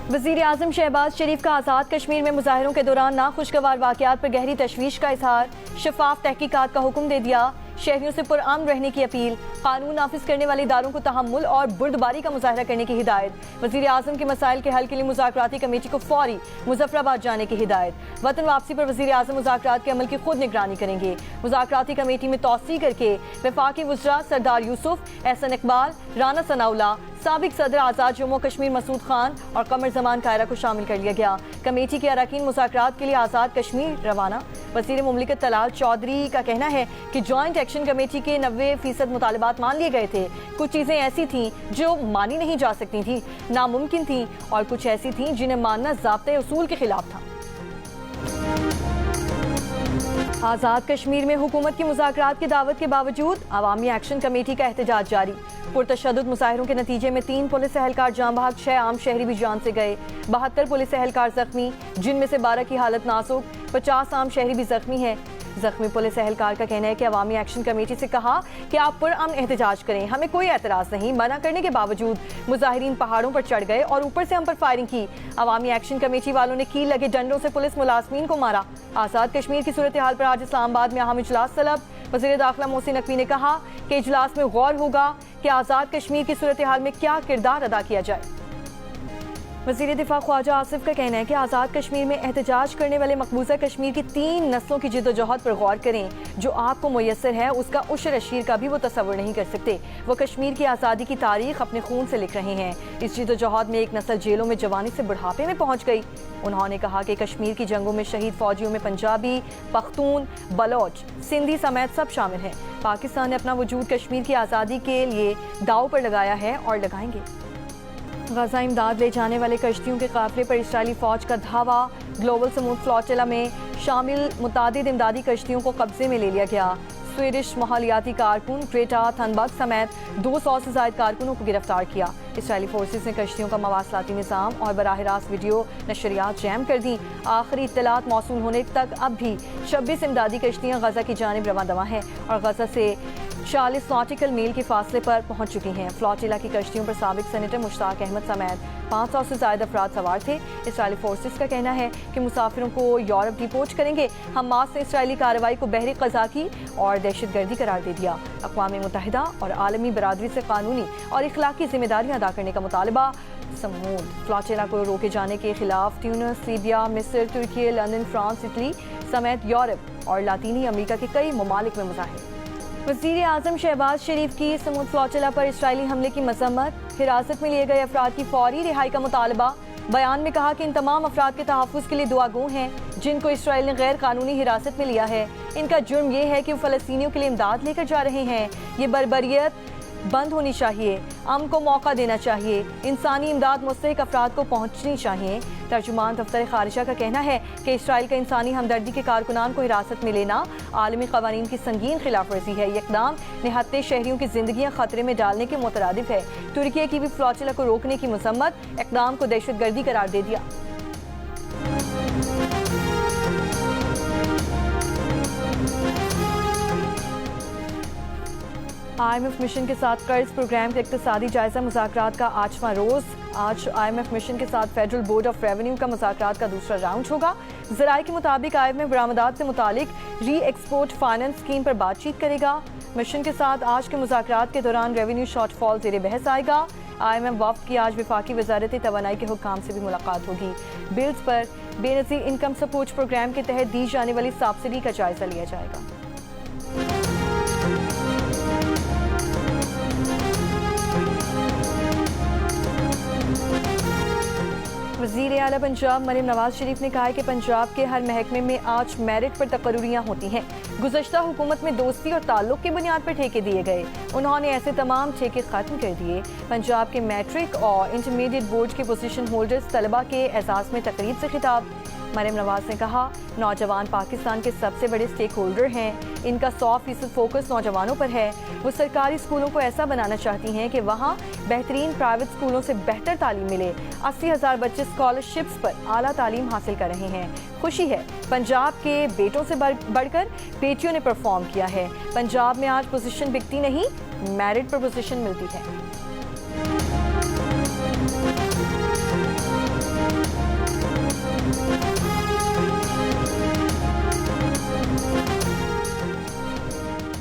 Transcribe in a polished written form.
وزیر اعظم شہباز شریف کا آزاد کشمیر میں مظاہروں کے دوران ناخوشگوار واقعات پر گہری تشویش کا اظہار، شفاف تحقیقات کا حکم دے دیا، شہریوں سے پرامن رہنے کی اپیل، قانون نافذ کرنے والے اداروں کو تحمل اور بردباری کا مظاہرہ کرنے کی ہدایت، وزیر اعظم کے مسائل کے حل کے لیے مذاکراتی کمیٹی کو فوری مظفر آباد جانے کی ہدایت، وطن واپسی پر وزیر اعظم مذاکرات کے عمل کی خود نگرانی کریں گے، مذاکراتی کمیٹی میں توسیع کر کے وفاقی وزراء سردار یوسف، احسن اقبال، رانا ثناءاللہ، سابق صدر آزاد جموں کشمیر مسعود خان اور قمر زمان کائرہ کو شامل کر لیا گیا۔ کمیٹی کے اراکین مذاکرات کے لیے آزاد کشمیر روانہ۔ وزیر مملکت طلال چودھری کا کہنا ہے کہ جوائنٹ ایکشن کمیٹی کے 90% مطالبات مان لیے گئے تھے، کچھ چیزیں ایسی تھیں جو مانی نہیں جا سکتی تھیں، ناممکن تھیں، اور کچھ ایسی تھیں جنہیں ماننا ضابطۂ اصول کے خلاف تھا۔ آزاد کشمیر میں حکومت کی مذاکرات کی دعوت کے باوجود عوامی ایکشن کمیٹی کا احتجاج جاری۔ پرتشدد مظاہروں کے نتیجے میں 3 پولیس اہلکار جاں بحق، 6 عام شہری بھی جان سے گئے، 72 پولیس اہلکار زخمی، جن میں سے 12 کی حالت نازک، 50 عام شہری بھی زخمی ہیں۔ زخمی پولیس اہلکار کا کہنا ہے کہ عوامی ایکشن کمیٹی سے کہا کہ آپ پرامن احتجاج کریں، ہمیں کوئی اعتراض نہیں، منع کرنے کے باوجود مظاہرین پہاڑوں پر چڑھ گئے اور اوپر سے ہم پر فائرنگ کی۔ عوامی ایکشن کمیٹی والوں نے کیل لگے ڈنڈوں سے پولیس ملازمین کو مارا۔ آزاد کشمیر کی صورتحال پر آج اسلام آباد میں اہم اجلاس طلب۔ وزیر داخلہ محسن نقوی نے کہا کہ اجلاس میں غور ہوگا کہ آزاد کشمیر کی صورتحال میں کیا کردار ادا کیا جائے۔ وزیر دفاع خواجہ آصف کا کہنا ہے کہ آزاد کشمیر میں احتجاج کرنے والے مقبوضہ کشمیر کی 3 نسلوں کی جد و جہد پر غور کریں۔ جو آپ کو میسر ہے اس کا عشر اشیر کا بھی وہ تصور نہیں کر سکتے۔ وہ کشمیر کی آزادی کی تاریخ اپنے خون سے لکھ رہے ہیں۔ اس جد و جہد میں ایک نسل جیلوں میں جوانی سے بڑھاپے میں پہنچ گئی۔ انہوں نے کہا کہ کشمیر کی جنگوں میں شہید فوجیوں میں پنجابی، پختون، بلوچ، سندھی سمیت سب شامل ہیں۔ پاکستان نے اپنا وجود کشمیر کی آزادی کے لیے داؤ پر لگایا ہے اور لگائیں گے۔ غزہ امداد لے جانے والے کشتیوں کے قافلے پر اسرائیلی فوج کا دھاوا، گلوبل سموتھ فلاٹیلا میں شامل متعدد امدادی کشتیوں کو قبضے میں لے لیا گیا۔ سویڈش ماحولیاتی کارکن گریٹا تھنبرگ سمیت 200 سے زائد کارکنوں کو گرفتار کیا۔ اسرائیلی فورسز نے کشتیوں کا مواصلاتی نظام اور براہ راست ویڈیو نشریات جیم کر دیں۔ آخری اطلاعات موصول ہونے تک اب بھی 26 امدادی کشتیاں غزہ کی جانب رواں دواں ہیں اور غزہ سے 40 ناٹیکل میل کے فاصلے پر پہنچ چکی ہیں۔ فلاٹیلا کی کشتیوں پر سابق سینیٹر مشتاق احمد سمیت 500 سے زائد افراد سوار تھے۔ اسرائیلی فورسز کا کہنا ہے کہ مسافروں کو یورپ ڈیپورٹ کریں گے۔ حماس نے اسرائیلی کارروائی کو بحری قزاقی اور دہشت گردی قرار دے دیا۔ اقوام متحدہ اور عالمی برادری سے قانونی اور اخلاقی ذمہ داریاں ادا کرنے کا مطالبہ۔ سمود فلاٹیلا کو روکے جانے کے خلاف تیونس، لیبیا، مصر، ترکی، لندن، فرانس، اٹلی سمیت یورپ اور لاطینی امریکہ کے کئی ممالک میں مظاہرے۔ وزیر اعظم شہباز شریف کی سمود فلاٹیلا پر اسرائیلی حملے کی مذمت، حراست میں لیے گئے افراد کی فوری رہائی کا مطالبہ۔ بیان میں کہا کہ ان تمام افراد کے تحفظ کے لیے دعا گو ہیں جن کو اسرائیل نے غیر قانونی حراست میں لیا ہے۔ ان کا جرم یہ ہے کہ وہ فلسطینیوں کے لیے امداد لے کر جا رہے ہیں۔ یہ بربریت بند ہونی چاہیے، امن کو موقع دینا چاہیے، انسانی امداد مستحق افراد کو پہنچنی چاہیے۔ ترجمان دفتر خارجہ کا کہنا ہے کہ اسرائیل کا انسانی ہمدردی کے کارکنان کو حراست میں لینا عالمی قوانین کی سنگین خلاف ورزی ہے۔ یہ اقدام نہتے شہریوں کی زندگیاں خطرے میں ڈالنے کے مترادف ہے۔ ترکی کی بھی فلاٹیلا کو روکنے کی مذمت، اقدام کو دہشت گردی قرار دے دیا۔ IMF مشن کے ساتھ قرض پروگرام کے اقتصادی جائزہ مذاکرات کا 8واں روز۔ آج IMF مشن کے ساتھ فیڈرل بورڈ آف ریونیو کا مذاکرات کا دوسرا راؤنڈ ہوگا۔ ذرائع کے مطابق IMF برآمدات سے متعلق ری ایکسپورٹ فائنانس اسکیم پر بات چیت کرے گا۔ مشن کے ساتھ آج کے مذاکرات کے دوران ریونیو شارٹ فال زیر بحث آئے گا۔ IMF وفد کی آج وفاقی وزارت توانائی کے حکام سے بھی ملاقات ہوگی۔ بلز پر بے نظیر انکم سپورٹ پروگرام کے تحت دی جانے والی سبسڈی کا جائزہ لیا جائے گا۔ وزیر اعلیٰ پنجاب مریم نواز شریف نے کہا ہے کہ پنجاب کے ہر محکمے میں آج میرٹ پر تقرریاں ہوتی ہیں۔ گزشتہ حکومت میں دوستی اور تعلق کی بنیاد پر ٹھیکے دیے گئے، انہوں نے ایسے تمام ٹھیکے ختم کر دیے۔ پنجاب کے میٹرک اور انٹرمیڈیٹ بورڈ کے پوزیشن ہولڈرز طلبہ کے اعزاز میں تقریب سے خطاب۔ مریم نواز نے کہا نوجوان پاکستان کے سب سے بڑے اسٹیک ہولڈر ہیں، ان کا 100% فوکس نوجوانوں پر ہے۔ وہ سرکاری اسکولوں کو ایسا بنانا چاہتی ہیں کہ وہاں بہترین پرائیویٹ اسکولوں سے بہتر تعلیم ملے۔ 80,000 بچے اسکالرشپس پر اعلیٰ تعلیم حاصل کر رہے ہیں۔ خوشی ہے پنجاب کے بیٹوں سے بڑھ کر بیٹیوں نے پرفارم کیا ہے۔ پنجاب میں آج پوزیشن بکتی نہیں، میرٹ پر پوزیشن ملتی ہے۔